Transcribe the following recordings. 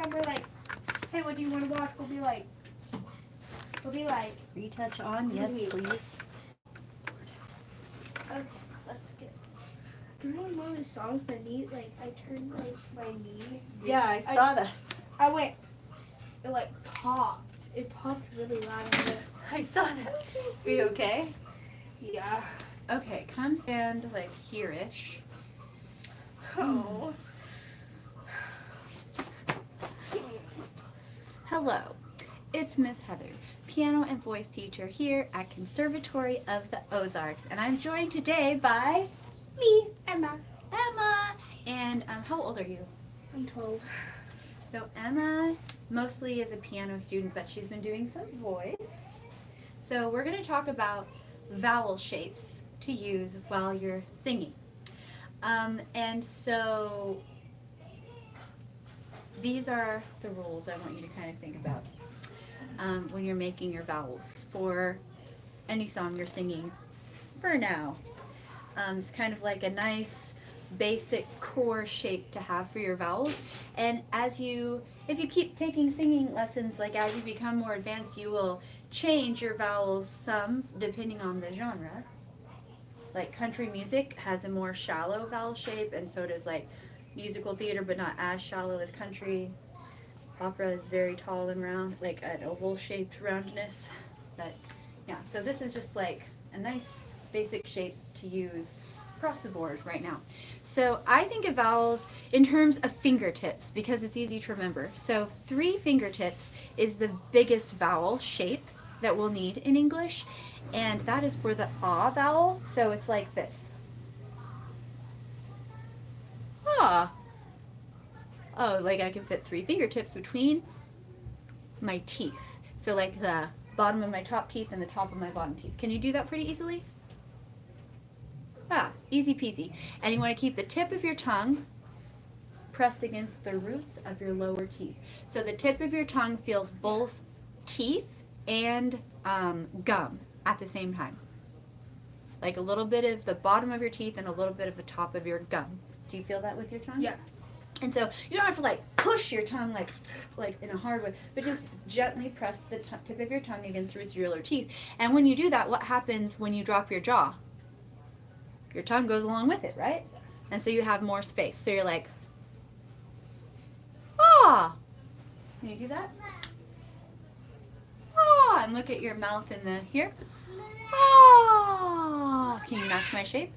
time we're like, hey, what do you want to watch? We'll be like, retouch on, yes, please. Okay, let's get this. Do you know one of the songs that need, like, I turned, like, my knee? Yeah, I saw that. I went, it, like, popped. It popped really loud. I saw that. Are you okay? Yeah. Okay, come stand, like, here-ish. Oh. Hello, it's Miss Heather, piano and voice teacher here at Conservatory of the Ozarks, and I'm joined today by Me, Emma. Emma. And how old are you? I'm 12. So Emma mostly is a piano student, but she's been doing some voice. So we're going to talk about vowel shapes to use while you're singing. And so these are the rules I want you to kind of think about when you're making your vowels for any song you're singing for now. It's kind of like a nice basic core shape to have for your vowels, and if you keep taking singing lessons, like as you become more advanced, you will change your vowels some depending on the genre. Like country music has a more shallow vowel shape, and so does like musical theater, but not as shallow as country. Opera is very tall and round, like an oval shaped roundness. But yeah, so this is just like a nice basic shape to use across the board right now. So I think of vowels in terms of fingertips because it's easy to remember. So 3 fingertips is the biggest vowel shape that we'll need in English, and that is for the ah vowel. So it's like this. Ah. Oh, like I can fit 3 fingertips between my teeth. So like the bottom of my top teeth and the top of my bottom teeth. Can you do that pretty easily? Ah, easy peasy. And you want to keep the tip of your tongue pressed against the roots of your lower teeth. So the tip of your tongue feels both teeth and gum at the same time. Like a little bit of the bottom of your teeth and a little bit of the top of your gum. Do you feel that with your tongue? Yeah. And so you don't have to like push your tongue like in a hard way, but just gently press the tip of your tongue against the roots of your lower teeth. And when you do that, what happens when you drop your jaw? Your tongue goes along with it, right? And so you have more space. So you're like, ah. Can you do that? Ah. And look at your mouth in the here. Ah. Can you match my shape?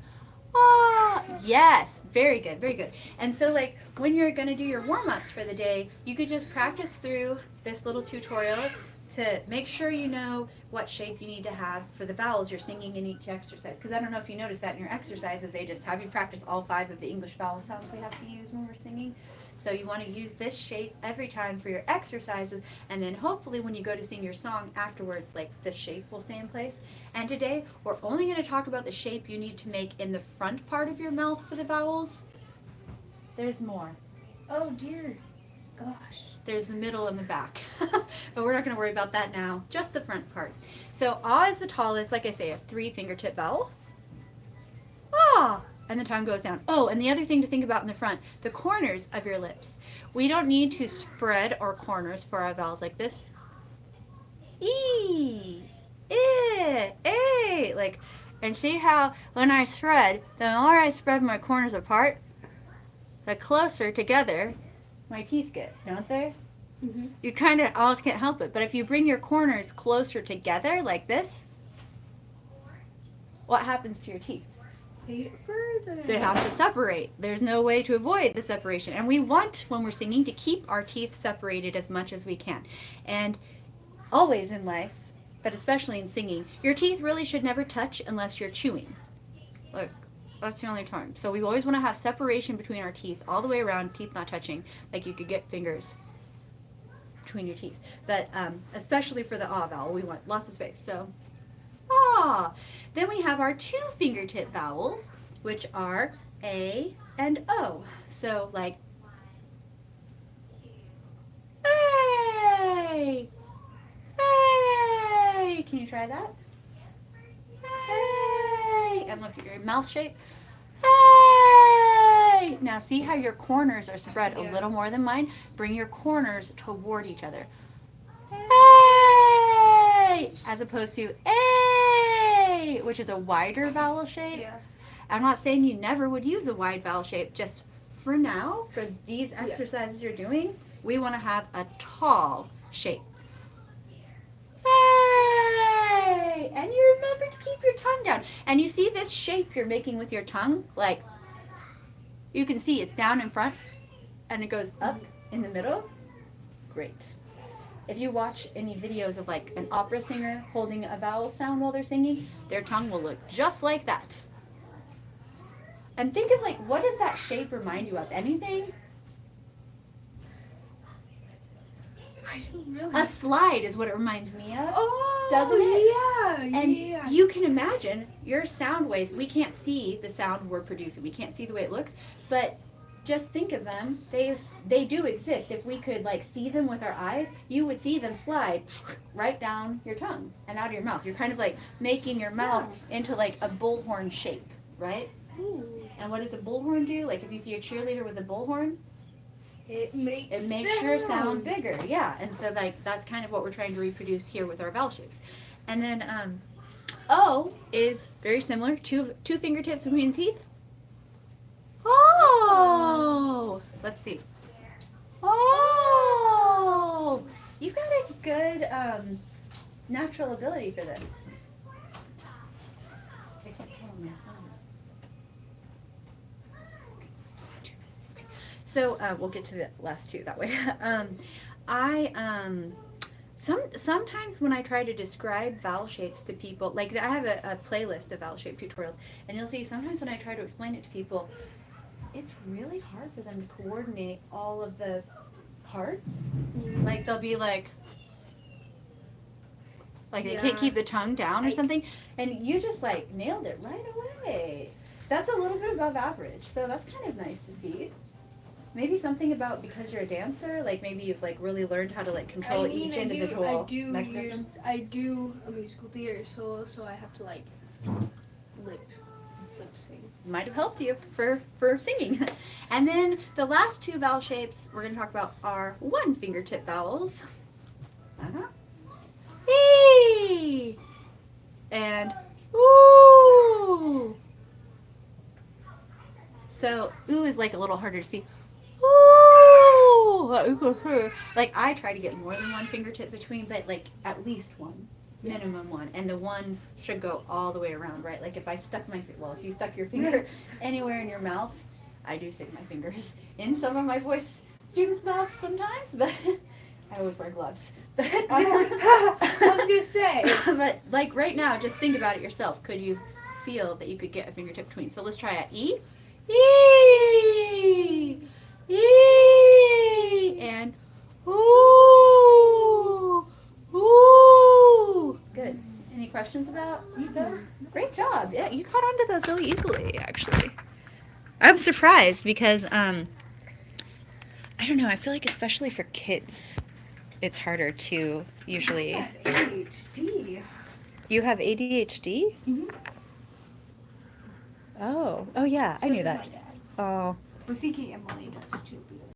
Ah. Yes. Very good. Very good. And so like when you're going to do your warm-ups for the day, you could just practice through this little tutorial to make sure you know what shape you need to have for the vowels you're singing in each exercise. Because I don't know if you noticed that in your exercises, they just have you practice all 5 of the English vowel sounds we have to use when we're singing. So you want to use this shape every time for your exercises, and then hopefully when you go to sing your song afterwards, like the shape will stay in place. And today, we're only going to talk about the shape you need to make in the front part of your mouth for the vowels. There's more. Oh dear. Gosh. There's the middle and the back. But we're not going to worry about that now, just the front part. So ah is the tallest, like I say, a 3 fingertip vowel. Ah, and the tongue goes down. Oh, and the other thing to think about in the front, the corners of your lips. We don't need to spread our corners for our vowels like this. E, a, like, and see how when I spread, the more I spread my corners apart, the closer together my teeth get, don't they? Mm-hmm. You kind of almost can't help it. But if you bring your corners closer together like this, what happens to your teeth? They have to separate. There's no way to avoid the separation. And we want, when we're singing, to keep our teeth separated as much as we can. And always in life, but especially in singing, your teeth really should never touch unless you're chewing. Look. That's the only time. So we always want to have separation between our teeth all the way around, teeth not touching, like you could get fingers between your teeth. But especially for the ah vowel, we want lots of space. So, ah. Then we have our 2 fingertip vowels, which are A and O. So like, hey, hey. Can you try that? Hey. And look at your mouth shape. Hey! hey. Now see how your corners are spread a little more than mine? Bring your corners toward each other. Hey, as opposed to a, which is a wider vowel shape. Yeah. I'm not saying you never would use a wide vowel shape. Just for now, for these exercises you're doing, we want to have a tall shape. Hey! And you remember to keep your tongue down. And you see this shape you're making with your tongue? Like, you can see it's down in front and it goes up in the middle. Great. If you watch any videos of like an opera singer holding a vowel sound while they're singing, their tongue will look just like that. And think of like, what does that shape remind you of? Anything? I don't really. A slide is what it reminds me of. Oh, doesn't it? Yeah. And yeah. you can imagine your sound waves. We can't see the sound we're producing. We can't see the way it looks. But just think of them. They do exist. If we could like see them with our eyes, you would see them slide right down your tongue and out of your mouth. You're kind of like making your mouth into like a bullhorn shape, right? Ooh. And what does a bullhorn do? Like if you see a cheerleader with a bullhorn, It makes your sound bigger, yeah. And so like that's kind of what we're trying to reproduce here with our vowel shapes. And then O is very similar. Two fingertips between the teeth. Oh, let's see. Oh, you've got a good natural ability for this. I can't tell on my thumbs. So we'll get to the last two that way. Sometimes when I try to describe vowel shapes to people, like I have a playlist of vowel shape tutorials, and you'll see sometimes when I try to explain it to people, it's really hard for them to coordinate all of the parts. Like they'll be like they can't keep the tongue down or something, and you just like nailed it right away. That's a little bit above average, so that's kind of nice to see. Maybe something about because you're a dancer, like maybe you've like really learned how to like control each individual mechanism. I do a musical theater solo, so I have to like lip sing. Might have helped you for singing. And then the last two vowel shapes we're going to talk about are one fingertip vowels. E and ooh. So ooh is like a little harder to see. Ooh. Like I try to get more than one fingertip between, but like at least one. Minimum one, and the one should go all the way around, right? Like if I stuck if you stuck your finger anywhere in your mouth, I do stick my fingers in some of my voice students' mouths sometimes, but I always wear gloves. I was gonna say, but like right now, just think about it yourself. Could you feel that you could get a fingertip between? So let's try it. E, and ooh. Good. Any questions about those? Great job. Yeah, you caught on to those really easily, actually. I'm surprised because, I don't know, I feel like especially for kids, it's harder to usually... I have ADHD. You have ADHD? Mm-hmm. Oh yeah, I knew that. My dad. Oh. We're thinking Emily does too.